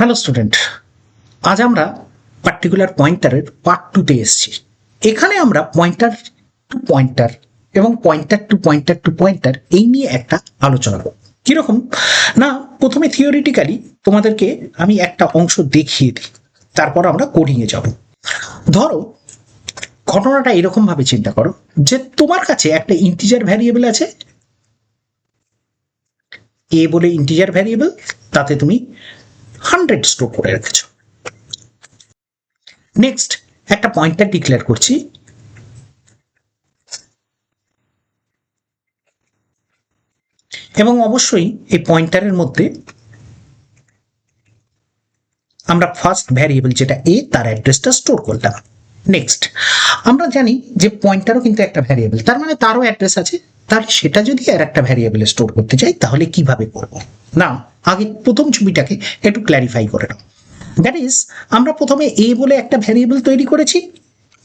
Hello student, আজ আমরা particular পয়েন্টারের part 2-তে এসেছি। এখানে আমরা পয়েন্টার টু পয়েন্টার এবং pointer two pointer two pointer এই নিয়ে একটা আলোচনা করব। কিরকম না, প্রথমে থিওরিটিক্যালি তোমাদেরকে আমি একটা অংশ দেখিয়ে দিই, তারপর আমরা কোডিংয়ে যাব। ধরো ঘটনাটা এরকম ভাবে চিন্তা করো যে তোমার কাছে একটা ইন্টিজার ভ্যারিয়েবল আছে, এ বলে ইন্টিজার ভ্যারিয়েবল, তাতে তুমি 100 স্টোর করে রেখেছো। নেক্সট একটা পয়েন্টার ডিক্লেয়ার করছি, এবং অবশ্যই এই পয়েন্টারের মধ্যে আমরা ফার্স্ট ভ্যারিয়েবল যেটা এ তার অ্যাড্রেসটা স্টোর করলাম। নেক্সট আমরা জানি যে পয়েন্টারও কিন্তু একটা ভ্যারিয়েবল, তার মানে তারও অ্যাড্রেস আছে। তাহলে সেটা যদি আর একটা ভ্যারিয়েবলে স্টোর করতে চাই তাহলে কিভাবে করব না, আগে প্রথম ছবিটাকে একটু ক্ল্যারিফাই করে নাও। দ্যাট ইজ, আমরা প্রথমে এ বলে একটা ভ্যারিয়েবল তৈরি করেছি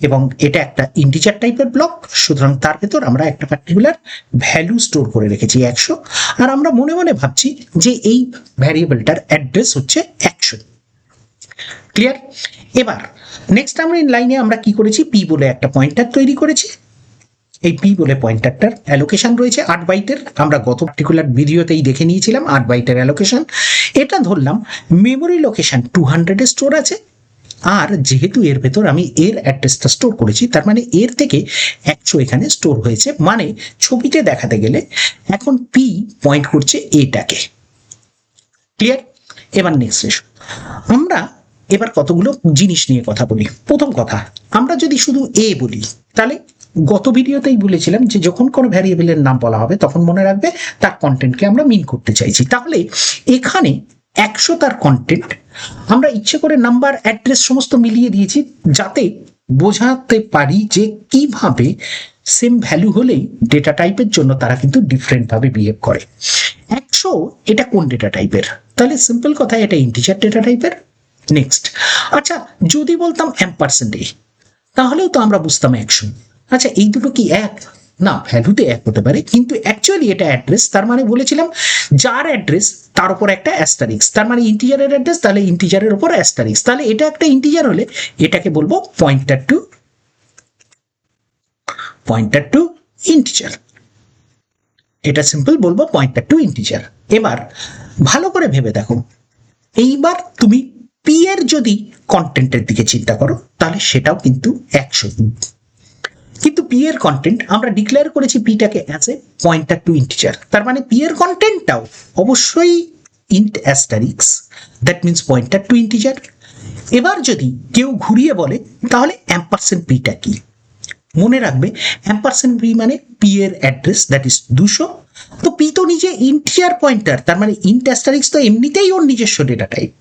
এবং এটা একটা ইন্টিজার টাইপের ব্লক, সুতরাং তার ভেতর আমরা একটা পার্টিকুলার ভ্যালু স্টোর করে রেখেছি 100, আর আমরা মনে মনে ভাবছি যে এই ভ্যারিয়েবলটার অ্যাড্রেস হচ্ছে 100। ক্লিয়ার? এবার নেক্সট আমরা ইন লাইনে আমরা কি করেছি, পি বলে একটা পয়েন্টার তৈরি করেছি। এই পি বলে পয়েন্টারটার অ্যালোকেশন রয়েছে 8 বাইটের, আমরা গত পার্টিকুলার ভিডিওতেই দেখে নিয়েছিলাম 8 বাইটের অ্যালোকেশন। এটা ধরলাম মেমোরি লোকেশন 200 এ স্টোর আছে, আর যেহেতু এর ভেতর আমি এর অ্যাড্রেসটা স্টোর করেছি, তার মানে এর থেকে 100 এখানে স্টোর হয়েছে। মানে ছবিতে দেখাতে গেলে এখন পি পয়েন্ট করছে এটাকে। ক্লিয়ার? এবার নেক্সট এসো, আমরা এবার কতগুলো জিনিস নিয়ে কথা বলি। প্রথম কথা, আমরা যদি শুধু এ বলি তাহলে গত ভিডিওতেই বলেছিলাম যে যখন কোনো ভ্যারিয়েবলের নাম বলা হবে তখন মনে রাখবে তার কন্টেন্টকে আমরা মিন করতে চাইছি। তাহলে এখানে 100 তার কন্টেন্ট, আমরা ইচ্ছে করে নাম্বার অ্যাড্রেস সমস্ত মিলিয়ে দিয়েছি যাতে বোঝাতে পারি যে কিভাবে সেম ভ্যালু হলেই ডেটা টাইপের জন্য তারা কিন্তু ডিফারেন্ট ভাবে বিহেভ করে। 100 এটা কোন ডেটা টাইপের? তাহলে সিম্পল কথা, এটা ইন্টিজার ডেটা টাইপের। নেক্সট, আচ্ছা যদি বলতাম $, তাহলেও তো আমরা বুঝতাম 100। আচ্ছা এই দুটো কি এক? না, ভ্যালুতে এক হতে পারে, কিন্তু অ্যাকচুয়ালি এটা অ্যাড্রেস। তার মানে বলেছিলাম যার অ্যাড্রেস তার উপর একটা অ্যাস্টারিক্স, তার মানে ইন্টিজারের অ্যাড্রেস, তাহলে ইন্টিজারের উপর অ্যাস্টারিক্স। তাহলে এটা একটা ইন্টিজার হলে এটাকে বলবো পয়েন্টার টু ইন্টিজার। এটা সিম্পল বলবো পয়েন্টার টু ইন্টিজার। এবার ভালো করে ভেবে দেখো, এইবার তুমি পি এর যদি কন্টেন্টের দিকে চিন্তা করো তাহলে সেটাও কিন্তু 100, কিন্তু পি এর কন্টেন্ট আমরা ডিক্লেয়ার করেছি পিটাকে as a pointer to integer. তার মানে পি এর কন্টেন্টটাও অবশ্যই int asterisk, that means pointer to integer. এবার যদি কেউ ঘুরিয়ে বলে তাহলে $পিটা কি, মনে রাখবে $পি মানে পি এর অ্যাড্রেস, দ্যাট ইজ 200। তো পি তো নিজে ইন্টিজার পয়েন্টার, তার মানে ইন্ট অ্যাস্টারিক্স তো এমনিতেই ওর নিজস্ব ডেটা টাইপ,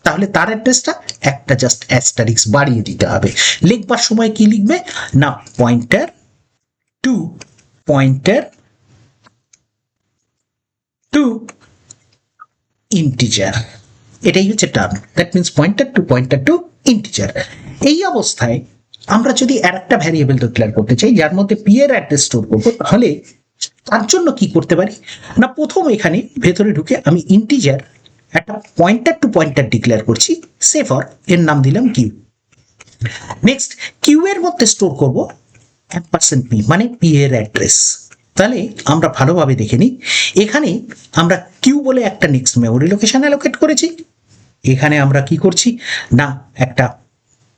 তাহলে তার অ্যাড্রেসটা একটা জাস্ট অ্যাস্টারিক্স বাড়িয়ে দিতে হবে। লিখবার সময় কি লিখবে না, পয়েন্টার টু ইন্টিজার, এটাই হচ্ছে term. That means pointer to integer. এই অবস্থায় আমরা যদি আর একটা ভ্যারিয়েবল ডিক্লেয়ার করতে চাই যার মধ্যে পি এর অ্যাড্রেস স্টোর করবো, তাহলে তার জন্য কি করতে পারি না, প্রথম এখানে ভেতরে ঢুকে আমি ইন্টিজার একটা পয়েন্টার টু পয়েন্টার ডিক্লেয়ার করছি, সে ফর এর নাম দিলাম কিউ। নেক্সট কিউ এর মধ্যে স্টোর করব $পি মানে পি এর অ্যাড্রেস। তাহলে আমরা ভালোভাবে দেখে নিই, এখানে আমরা কিউ বলে একটা নেক্সট মেমোরি লোকেশন অ্যালোকেট করেছি। এখানে আমরা কি করছি না, একটা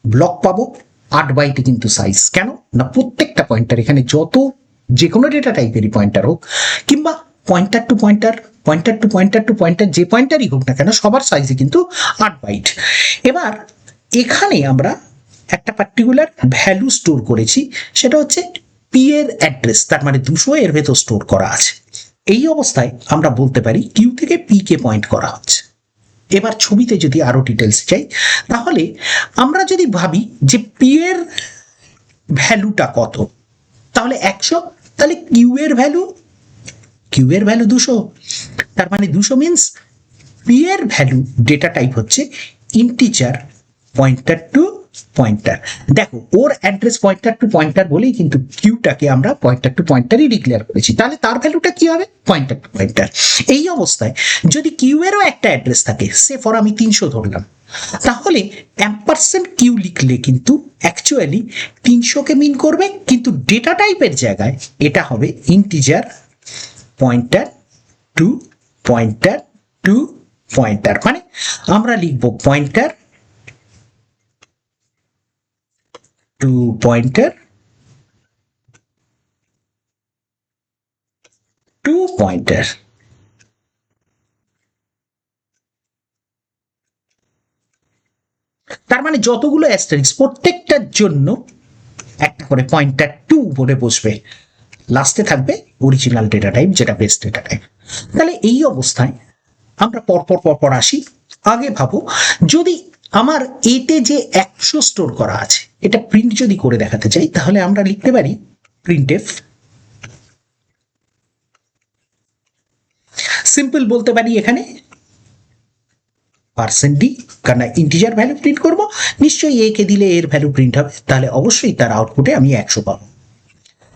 ব্লক পাবো 8 বাইটে কিন্তু সাইজ। কেন না, প্রত্যেকটা পয়েন্টার এখানে যত যে কোনো ডেটা টাইপেরই পয়েন্টার হোক, কিংবা পয়েন্টার টু পয়েন্টার যে পয়েন্টারই হোক না কেন, সবার সাইজে কিন্তু 8 বাইট। এবার এখানে আমরা একটা পার্টিকুলার ভ্যালু স্টোর করেছি, সেটা হচ্ছে পি এর অ্যাড্রেস, তার মানে 200 এর ভেতর স্টোর করা আছে। এই অবস্থায় আমরা বলতে পারি কিউ থেকে পি কে পয়েন্ট করা হচ্ছে। এবার ছবিতে যদি আরো ডিটেলস চাই, তাহলে আমরা যদি ভাবি যে পি এর ভ্যালুটা কত, তাহলে 100, তাহলে কিউ এর ভ্যালু 200, তার মানে 200 মিনস পি এর ভ্যালু ডেটা টাইপ হচ্ছে ইন্টিজার পয়েন্টার টু পয়েন্টার। দেখো ওর অ্যাড্রেস পয়েন্টার টু পয়েন্টার বলেই কিন্তু কিউটাকে আমরা পয়েন্টার টু পয়েন্টারই ডিক্লেয়ার করেছি, তাহলে তার ভ্যালুটা কি হবে? Pointer two pointer. এই অবস্থায় যদি কিউ এরও একটা অ্যাড্রেস থাকে, সে ফর আমি 300 ধরলাম, তাহলে অ্যাম্পারসেন্ট কিউ লিখলে কিন্তু অ্যাকচুয়ালি 300কে মিন করবে, কিন্তু ডেটা টাইপের জায়গায় এটা হবে integer pointer two pointer two pointer. মানে আমরা লিখব pointer two pointer two pointer. তার মানে যতগুলো অ্যাস্টারিক্স প্রত্যেকটার জন্য একটা করে পয়েন্টার টু বলে বসবে, লাস্টে থাকবে অরিজিনাল ডেটা টাইপ যেটা বেস ডেটা টাইপ। তাহলে এই অবস্থায় আমরা পরপর পরপর আসি। আগে ভাবো যদি আমার এতে যে 100 স্টোর করা আছে এটা প্রিন্ট যদি করে দেখাতে চাই, তাহলে আমরা লিখতে পারি প্রিন্টএফ, সিম্পল বলতে পারি এখানে পার্সেন্ট ডি, কারণ ইন্টিজার ভ্যালু প্রিন্ট করব, নিশ্চয়ই এ কে দিলে এর ভ্যালু প্রিন্ট হবে, তাহলে অবশ্যই তার আউটপুটে আমি 100 পাবো।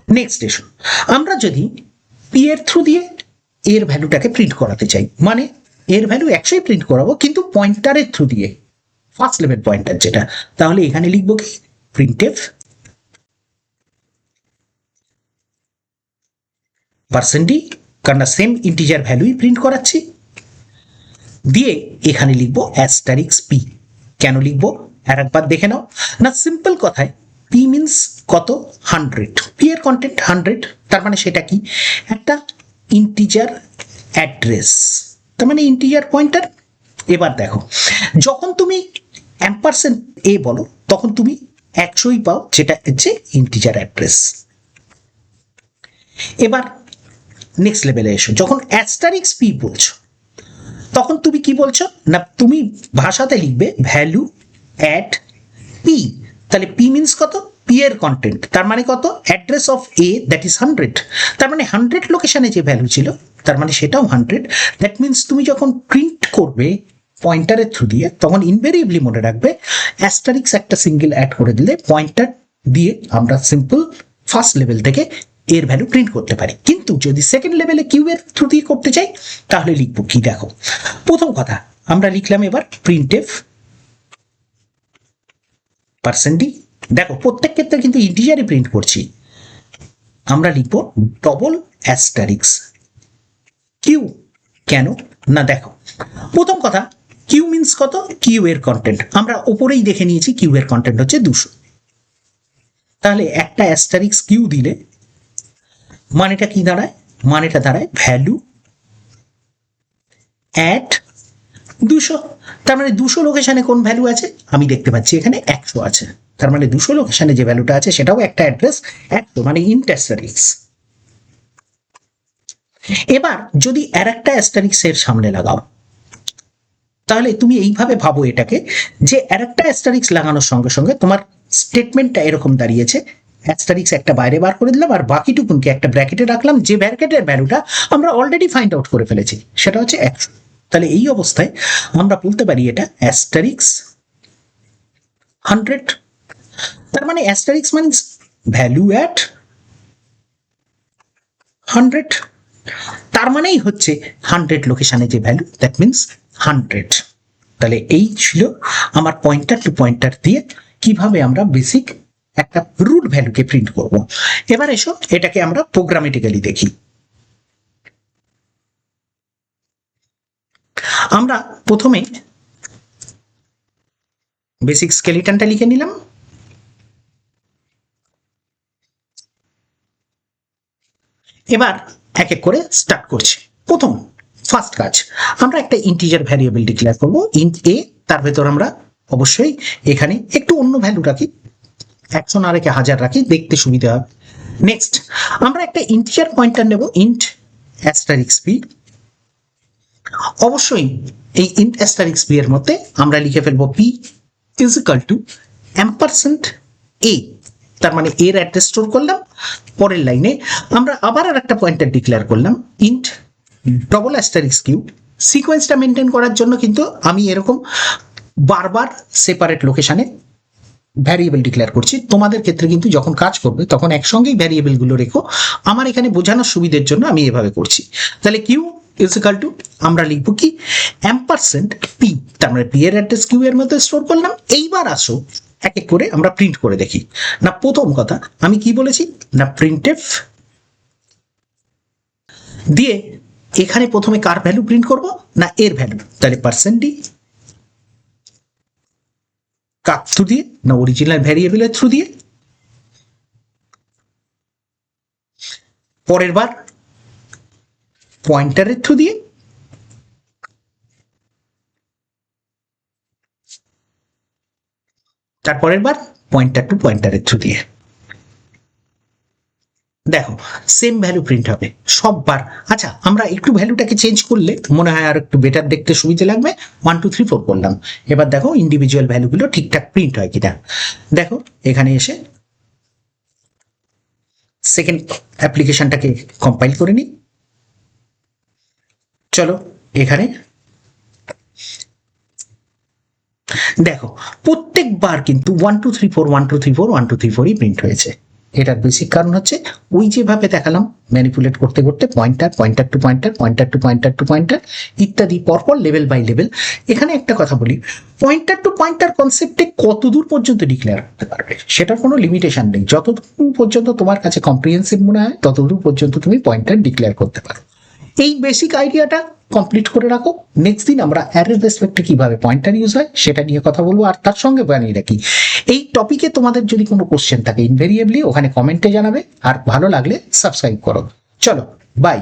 নেক্সট এসো, আমরা যদি পি এর থ্রু দিয়ে এর ভ্যালুটাকে প্রিন্ট করাতে চাই, মানে এর ভ্যালু 100 প্রিন্ট করাবো কিন্তু পয়েন্টারের থ্রু দিয়ে, ফার্স্ট লেভেল পয়েন্টার যেটা, তাহলে এখানে লিখবো কি প্রিন্টএফ পার্সেন্ট ডি, কারণ সেম ইন্টিজার ভ্যালুই প্রিন্ট করাচ্ছি, দিয়ে এখানে লিখবো অ্যাস্টারিক্স পি। কেন লিখবো আর একবার দেখে নাও না, সিম্পল কথায় পি মিনস কত? 100, পি এর কন্টেন্ট 100, তার মানে সেটা কি একটা ইন্টিজার অ্যাড্রেস, তার মানে ইন্টিজার পয়েন্টার। এবার দেখো যখন তুমি অ্যাম্পারসেন্ট এ বলো তখন তুমি 100ই পাও, যেটা হচ্ছে ইন্টিজার অ্যাড্রেস। এবার নেক্সট লেভেলে এসো, যখন অ্যাস্টারিক্স পি বলছো তখন তুমি কি বলছো না, তুমি ভাষাতে লিখবে ভ্যালু অ্যাট পি, তাহলে পি মিনস কত? পি এর কন্টেন্ট, তার মানে কত? Address of A that is 100, তার মানে 100 লোকেশনে যে ভ্যালু ছিল তার মানে সেটাও 100। দ্যাট মিনস তুমি যখন প্রিন্ট করবে পয়েন্টারের থ্রু দিয়ে তখন ইনভেরিয়েবলি মনে রাখবে অ্যাস্টারিক্স একটা সিঙ্গেল অ্যাড করে দিলে পয়েন্টার দিয়ে আমরা সিম্পল ফার্স্ট লেভেল থেকে এর ভ্যালু প্রিন্ট করতে পারি। কিন্তু যদি সেকেন্ড লেভেলে কিউ এর থ্রু দিয়ে করতে চাই তাহলে লিখবো কি? দেখো প্রথম কথা আমরা লিখলাম এবার প্রিন্টএফ পার্সেন্ট ডি, দেখো প্রত্যেক ক্ষেত্রে কিন্তু ইন্টিজারই প্রিন্ট করছি, আমরা লিখবো ডবল অ্যাস্টারিক্স কিউ। কেন না, দেখো প্রথম কথা কিউ মিনস কত? কিউ এর কন্টেন্ট আমরা ওপরেই দেখে নিয়েছি, কিউ এর কন্টেন্ট হচ্ছে 200, তাহলে একটা অ্যাস্টারিক্স কিউ দিলে মানেটা কি দাঁড়ায়? মানেটা দাঁড়ায় ভ্যালু অ্যাট 200, তার মানে 200 লোকেশনে কোন ভ্যালু আছে? আমি দেখতে পাচ্ছি এখানে 100 আছে, তার মানে 200 লোকেশনে যে ভ্যালুটা আছে সেটাও একটা অ্যাড্রেস 100, মানে ইন্ট অ্যাস্টারিক্স। এবার যদি আর একটা অ্যাস্টারিক্স এর সামনে লাগাও, তাহলে তুমি এইভাবে ভাবো এটাকে যে আর একটা অ্যাস্টারিক্স লাগানোর সঙ্গে সঙ্গে তোমার স্টেটমেন্টটা এরকম দাঁড়িয়েছে, অ্যাস্টারিক্স একটা বাইরে বার করে দিলাম আর বাকিটুকুনকে একটা ব্র্যাকেটে রাখলাম, যে ব্র্যাকেটের ভ্যালুটা আমরা অলরেডি ফাইন্ড আউট করে ফেলেছি সেটা হচ্ছে 100। তাহলে এই অবস্থায় আমরা বলতে পারি এটা অ্যাস্টারিক্স 100, তার মানে অ্যাস্টারিক্স মানে ভ্যালু অ্যাট 100, তার মানেই হচ্ছে 100 লোকেশনে যে ভ্যালু দ্যাট মিনস 100। তাহলে এই ছিল আমার পয়েন্টার টু পয়েন্টার দিয়ে কিভাবে আমরা বেসিক একটা রুট ভ্যালুকে প্রিন্ট করব। এবার এসো এটাকে আমরা প্রোগ্রামেটিক্যালি দেখি। আমরা প্রথমে বেসিক স্কেলিটনটা লিখে নিলাম, এবার এক এক করে স্টার্ট করছি। প্রথম ফার্স্ট কাজ, আমরা একটা ইন্টিজার ভ্যারিয়েবল ডিক্লেয়ার করব ইন্ট এ, তার ভেতর আমরা অবশ্যই এখানে একটু অন্য ভ্যালু রাখি, 100 না রেখে 1000 রাখি, দেখতে সুবিধা হবে। নেক্সট আমরা একটা ইন্টিজার পয়েন্টার নেব ইন্ট অ্যাস্টারিক্স পি, অবশ্যই এই ইন্ট অ্যাস্টারিক্স পি এর মধ্যে আমরা লিখে ফেলবো P is equal to ampersand A, তার মানে এর অ্যাড্রেস স্টোর করলাম। পরের লাইনে আমরা আবার আর একটা পয়েন্টার ডিক্লেয়ার করলাম ইন্ট ডবল অ্যাস্টারিক্স কিউ। সিকোয়েন্সটা মেনটেন করার জন্য কিন্তু আমি এরকম বারবার সেপারেট লোকেশনে ভ্যারিয়েবল ডিক্লেয়ার করছি, তোমাদের ক্ষেত্রে কিন্তু যখন কাজ করবে তখন একসঙ্গেই ভ্যারিয়েবলগুলো রেখো। আমার এখানে বোঝানোর সুবিধের জন্য আমি এভাবে করছি। তাহলে কিউ ইজ ইকাল টু, আমরা লিখবো কি, অ্যাম্পারসেন্ট পি, তার মানে পি এর অ্যাড্রেস কিউ এর মধ্যে স্টোর করলাম। এইবার আসো এক এক করে আমরা প্রিন্ট করে দেখি। না প্রথম কথা আমি কি বলেছি, না প্রিন্টএফ দিয়ে এখানে প্রথমে কার ভ্যালু প্রিন্ট করব, না এর ভ্যালু। তাহলে পার্সেন্ট ডি কার থ্রু দিয়ে, না অরিজিনাল ভ্যারিয়েবলের থ্রু দিয়ে। পরের বার পয়েন্টারের থ্রু দিয়ে। তারপরের বার পয়েন্টার টু পয়েন্টারের থ্রু দিয়ে। দেখো সেম ভ্যালু প্রিন্ট হবে সববার। আচ্ছা আমরা একটু ভ্যালুটাকে চেঞ্জ করলে মনে হয় আর একটু বেটার দেখতে সুবিধে লাগবে। 1 2 3 4 করলাম। এবার দেখো ইন্ডিভিজুয়াল ভ্যালুগুলো ঠিকঠাক প্রিন্ট হয় কিনা। দেখো এখানে এসে সেকেন্ড অ্যাপ্লিকেশনটাকে কম্পাইল করে নিই। চলো এখানে দেখো প্রত্যেকবার কিন্তু 1 2 3 4 1 2 3 4 1 2 3 4ই প্রিন্ট হয়েছে। এটার বেসিক কারণ হচ্ছে ওই যেভাবে দেখালাম ম্যানিপুলেট করতে করতে pointer, pointer two pointer, pointer two pointer two pointer ইত্যাদি পরপর লেভেল বাই লেভেল। এখানে একটা কথা বলি, পয়েন্টার টু পয়েন্টার কনসেপ্টে কতদূর পর্যন্ত ডিক্লেয়ার করতে পারবে সেটার কোনো লিমিটেশন নেই। যতদূর পর্যন্ত তোমার কাছে কম্প্রিহেন্সিভ মনে হয় ততদূর পর্যন্ত তুমি পয়েন্টার ডিক্লেয়ার করতে পারো। এই বেসিক আইডিয়াটা কমপ্লিট করে রাখো। নেক্সট দিন আমরা অ্যারের রেসপেক্টে কিভাবে পয়েন্টার ইউজ হয় সেটা নিয়ে কথা বলবো, আর তার সঙ্গে বানিয়ে রাখি এই টপিকে তোমাদের যদি কোনো কোশ্চেন থাকে ইনভেরিয়েবলি ওখানে কমেন্টে জানাবে, আর ভালো লাগলে সাবস্ক্রাইব করো। চলো বাই।